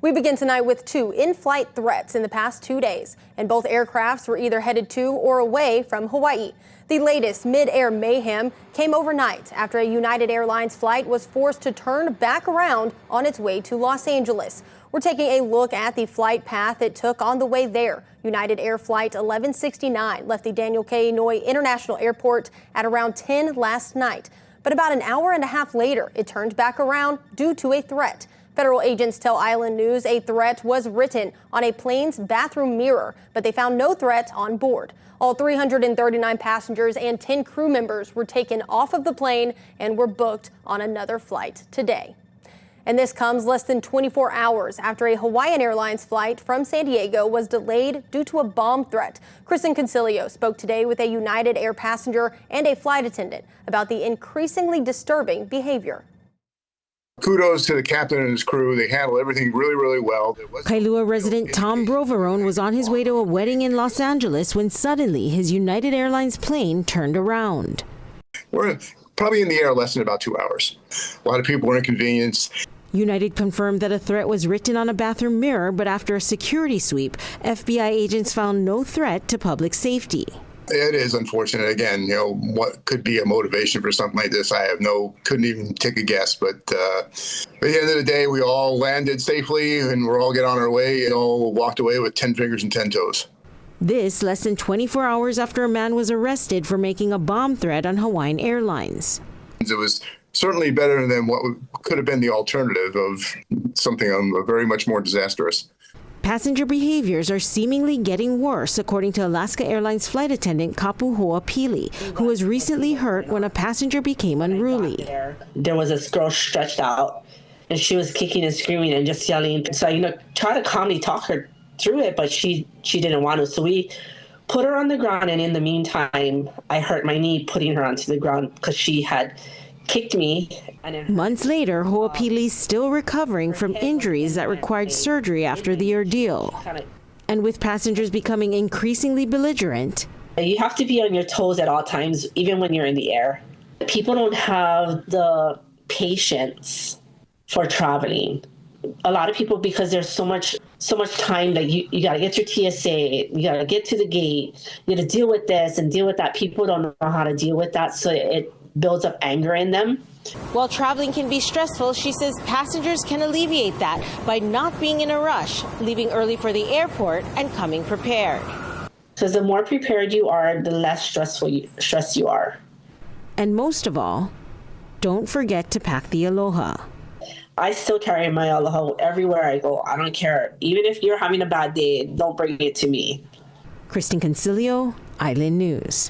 We begin tonight with two in-flight threats in the past 2 days, and both aircrafts were either headed to or away from Hawaii. The latest Midair mayhem came overnight after a United Airlines flight was forced to turn back around on its way to Los Angeles. We're taking a look at the flight path it took on the way there. United Air Flight 1169 left the Daniel K. Inouye International Airport at around 10 last night. But about an hour and a half later, it turned back around due to a threat. Federal agents tell Island News a threat was written on a plane's bathroom mirror, but they found no threat on board. All 339 passengers and 10 crew members were taken off of the plane and were booked on another flight today. And this comes less than 24 hours after a Hawaiian Airlines flight from San Diego was delayed due to a bomb threat. Kristen Concilio spoke today with a United Air passenger and a flight attendant about the increasingly disturbing behavior. Kudos to the captain and his crew. They handled everything really, really well. Kailua resident Tom Broverone was on his way to a wedding in Los Angeles when suddenly his United Airlines plane turned around. We're probably in the air less than about 2 hours. A lot of people were inconvenienced. United confirmed that a threat was written on a bathroom mirror, but after a security sweep, FBI agents found no threat to public safety. It is unfortunate. Again, what could be a motivation for something like this? Couldn't even take a guess. But at the end of the day, we all landed safely and we're all getting on our way and all walked away with 10 fingers and 10 toes. This less than 24 hours after a man was arrested for making a bomb threat on Hawaiian Airlines. It was certainly better than what could have been the alternative of something very much more disastrous. Passenger behaviors are seemingly getting worse, according to Alaska Airlines flight attendant Kapu Ho'opili, who was recently hurt when a passenger became unruly. There was a girl stretched out, and she was kicking and screaming and just yelling. So, try to calmly talk her through it, but she didn't want to. So we put her on the ground, and in the meantime, I hurt my knee putting her onto the ground because she had kicked me. Months later, Ho'opili's still recovering from injuries that required surgery after the ordeal. And with passengers becoming increasingly belligerent, you have to be on your toes at all times, even when you're in the air. People don't have the patience for traveling. A lot of people, because there's so much time, like you got to get your TSA, you got to get to the gate, you got to deal with this and deal with that. People don't know how to deal with that, so it builds up anger in them. While traveling can be stressful, she says passengers can alleviate that by not being in a rush, leaving early for the airport and coming prepared. Because the more prepared you are, the less stressed you are. And most of all, don't forget to pack the aloha. I still carry my aloha everywhere I go. I don't care. Even if you're having a bad day, don't bring it to me. Kristen Concilio, Island News.